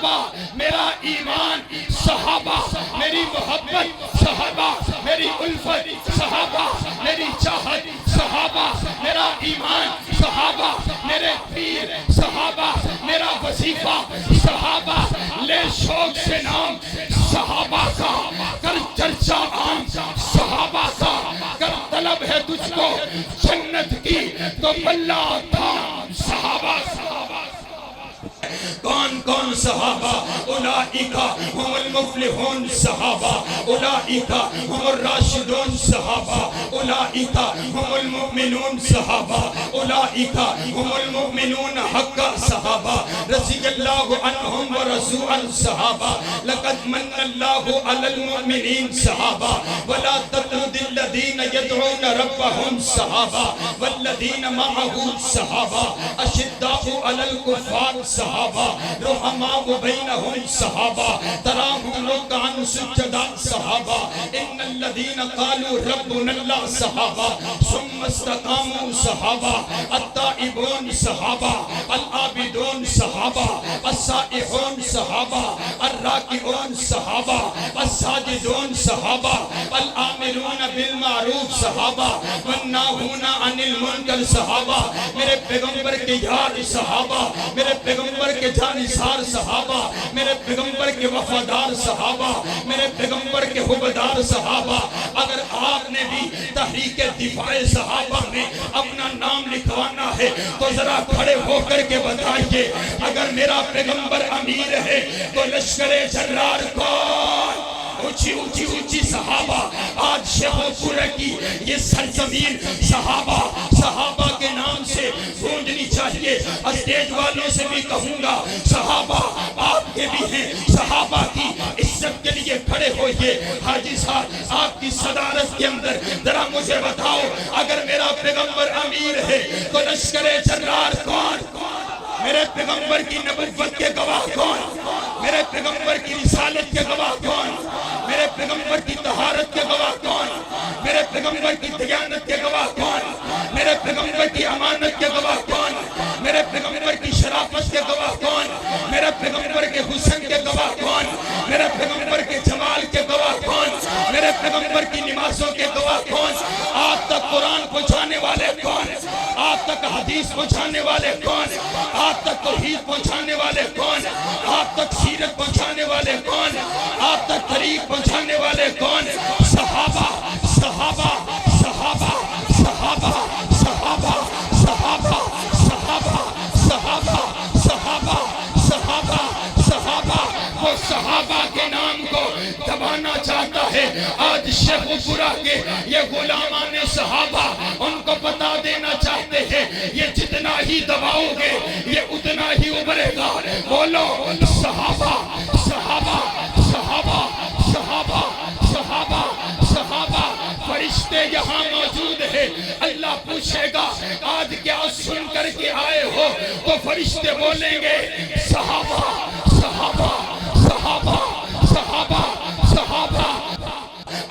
صحابہ، میرا ایمان صحابہ، میری محبت صحابہ، میری الفت صحابہ، میری چاہت صحابہ، میرا ایمان صحابہ، میرے پیر صحابہ، میرا وظیفہ صحابہ، لے شوق سے نام صحابہ کا، کر چرچا عام صحابہ کا، کر طلب ہے تجھ کو جنت کی تو بلّہ تھام صحابہ صحابہ۔ کون کون صحابہ؟ اولئکا ہم المفلحون صحابہ، اولئکا ہم الراشدون صحابہ، اولئکا ہم المؤمنون صحابہ، اولئکا ہم المؤمنون حقا صحابہ، رضی اللہ عنہم ورضوا عن صحابہ، لقد من اللہ علی المؤمنین صحابہ، ولا تطرد الذین یدعون ربهم صحابہ والذین معه صحابہ، اشداء علی الکفار صحابہ، رحماء بینہم صحابہ، تراہم رکعا سجدا صحابہ، ان الذین قالوا ربنا اللہ صحابہ، ثم استقاموا صحابہ، التائبون صحابہ، العابدون صحابہ، السائحون صحابہ، الراکعون صحابہ، الساجدون صحابہ، الآمرون بالمعروف صحابہ، والناہون عن المنکر صحابہ، میرے پیغمبر کے یار صحابہ، میرے پیغمبر کے جانثار صحابہ، میرے پیغمبر کے وفادار صحابہ، میرے پیغمبر کے حبدار صحابہ۔ اگر آپ نے بھی تحریک دفاع صحابہ میں اپنا نام لکھوانا ہے تو ذرا کھڑے ہو کر کے بتائیے، اگر میرا پیغمبر امیر ہے تو لشکر جرار کون؟ اونچی اونچی اونچی صحابہ۔ آج شیخو پورہ کی یہ سرزمین صحابہ کے نام سے گونجنی چاہیے۔ اسٹیج والوں سے بھی کہوں گا، صحابہ آپ کے بھی ہیں، صحابہ کی عزت کے لیے کھڑے ہوئیے۔ حاجی صاحب آپ کی صدارت کے اندر ذرا مجھے بتاؤ، اگر میرا پیغمبر امیر ہے تو لشکر جرار کون؟ میرے پیغمبر کی نبوت کے گواہ کون؟ میرے پیغمبر کی رسالت کے گواہ کون؟ میرے پیغمبر کی طہارت کے گواہ کون؟ میرے پیغمبر کی دیانت کے گواہ کون؟ میرے پیغمبر کی امانت کے گواہ کون؟ میرے پیغمبر کی شرافت کے گواہ کون؟ میرے پیغمبر کے حسن کے گواہ کون؟ میرے پیغمبر کے جمال کے گواہ کون؟ میرے پیغمبر کی نمازوں کے گواہ کون؟ آپ تک قرآن پہنچانے والے کون؟ آپ تک حدیث پہنچانے والے کون؟ آپ تک توحید پہنچانے والے کون؟ آپ تک سیرت پہنچانے والے کون؟ آپ تک طریق پہنچانے والے کون؟ صحابہ صحابہ صحابہ صحابہ صحابہ صحابہ صحابہ صحابہ صحابہ صحابہ صحابہ۔ وہ صحابہ کے نام کو دبانا چاہتا ہے۔ آج شیخ پورہ کے یہ غلامان صحابہ ان کو بتا دینا چاہتے ہیں، یہ جتنا ہی دباؤ گے یہ اتنا ہی ابھرے گا۔ بولو صحابہ صحابہ صحابہ صحابہ صحابہ صحابہ۔ فرشتے یہاں موجود ہیں، اللہ پوچھے گا آج کیا سن کر کے آئے ہو، تو فرشتے بولیں گے صحابہ صحابہ صحابہ صحابہ صحابہ۔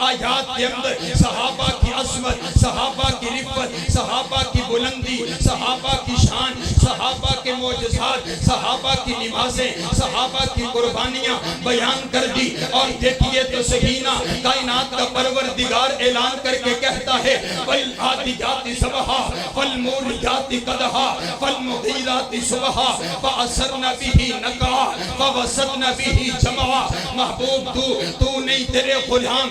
آیات کے اندر صحابہ کی عظمت، صحابہ کی رفت، صحابہ کی بلندی، صحابہ کی شان، صحابہ کے معجزات، صحابہ کی نمازیں، صحابہ کی قربانیاں بیان کر دی۔ اور دیکھیے تو صحیح نا، کائنات کا پروردگار اعلان کر کے کہتا ہے وَالْعَادِيَاتِ ضَبْحًا فَالْمُورِيَاتِ قَدْحًا فَالْمُغِيرَاتِ صُبْحًا فَأَثَرْنَ بِهِ نَقْعًا فَوَسَطْنَ بِهِ جَمْعًا۔ محبوب تو نہیں، تیرے غلام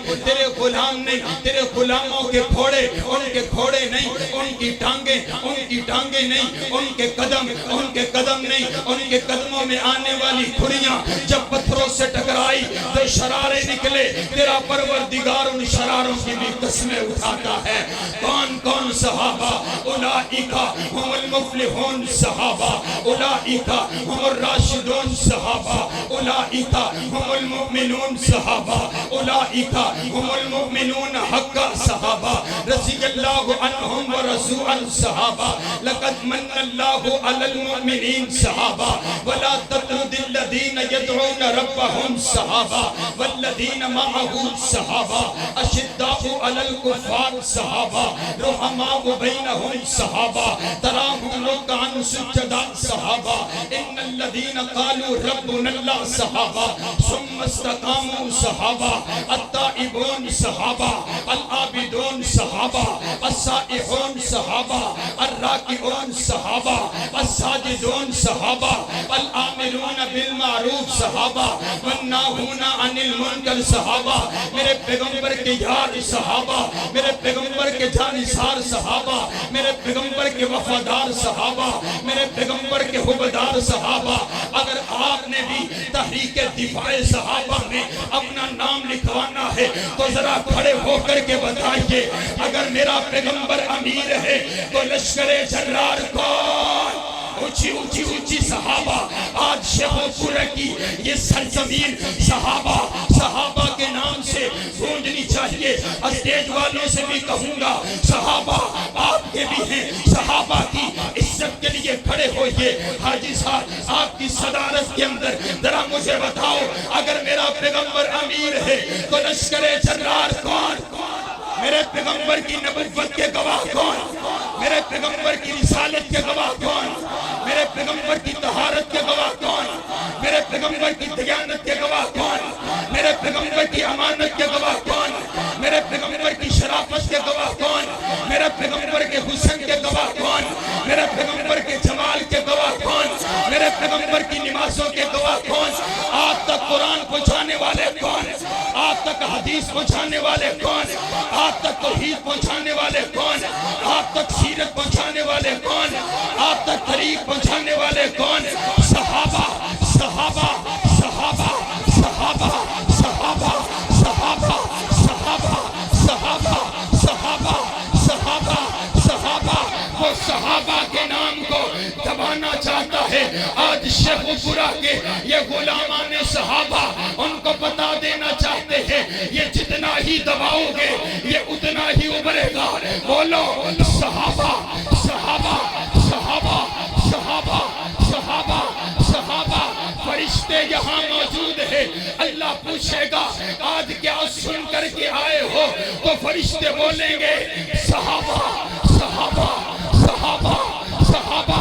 نہیں، تیرے غلاموں کے گھوڑے ان کے گھوڑے نہیں، ان کی ٹانگیں نہیں، ان کے قدم نہیں، ان کے قدموں میں آنے والی کھڑیاں جب پتھروں سے ٹکرائی تو شرارے نکلے، تیرا پروردگار ان شراروں کی بھی قسمیں اٹھاتا ہے۔ کون کون صحابہ؟ اولئکا ہم المفلحون صحابہ، اولئکا ہم الراشدون صحابہ، اولئکا ہم المؤمنون صحابہ، اولئکا ہم المؤمنون حقا صحابہ، رضی اللہ عنہم ورضوا عن صحابہ، لقد من اللہ علی المؤمنین صحابہ ولا تطرد الذین یدعون ربهم صحابہ والذین معه صحابہ اشداء علی الکفار صحابہ رحماء بینهم صحابہ تراهم رکعا سجدا صحابہ ان الذین قالوا ربنا اللہ صحابہ ثم استقاموا صحابہ التائبون صحابہ العابدون صحابہ السائحون صحابہ الراکعون صحابہ الساجدون صحابہ الآمرون بالمعروف صحابہ والناہون عن المنکر صحابہ میرے پیغمبر کے یار صحابہ میرے پیغمبر کے جانثار صحابہ میرے پیغمبر کے وفادار صحابہ میرے پیغمبر کے حبدار صحابہ اگر آپ نے بھی تحریک دفاع صحابہ میں اپنا نام لکھوانا ہے تو ذرا کھڑے ہو کر کے بتائیے اگر میرا پیغمبر امیر ہے تو لشکر جرار کون اونچی اونچی اونچی صحابہ آج شیخو پورہ کی یہ سرزمین صحابہ کے نام سے گونجنی چاہیے اسٹیج والوں سے بھی کہوں گا صحابہ آپ کے بھی ہیں صحابہ کی عزت کے لیے کھڑے ہوئیے حاجی صاحب آپ کی صدارت کے اندر ذرا مجھے بتاؤ اگر میرا پیغمبر امیر ہے تو لشکر جرار کون میرے پیغمبر کی نبوت کے گواہ کون میرے پیغمبر کی رسالت کے گواہ کون میرے پیغمبر کی طہارت کے گواہ کون میرے پیغمبر کی دیانت کے گواہ کون میرے پیغمبر کی امانت کے گواہ کون میرے پیغمبر کی شرافت کے گواہ کون میرے پیغمبر کے حسن کے گواہ کون میرے پیغمبر کے جمال کے گواہ کون میرے پیغمبر کی نمازوں کے گواہ کون آپ تک قرآن پہنچانے والے کون آپ تک حدیث پہنچانے والے کون آپ تک توحید پہنچانے والے کون آپ تک سیرت پہنچانے والے کون آپ تک طریق پہنچانے والے کون صحابہ صحابہ صحابہ صحابہ صحابہ صحابہ صحابہ صحابہ صحابہ صحابہ صحابہ وہ صحابہ کے نام کو دبانا چاہتا ہے آج شیخ پورہ کے یہ غلامان صحابہ ان کو بتا دینا چاہتے ہیں یہ جتنا ہی دباؤ گے یہ اتنا ہی ابھرے گا بولو صحابہ صحابہ صحابہ صحابہ صحابہ صحابہ فرشتے یہاں موجود ہیں اللہ پوچھے گا آج کیا سن کر کے آئے ہو تو فرشتے بولیں گے صحابہ صحابہ صحابہ صحابہ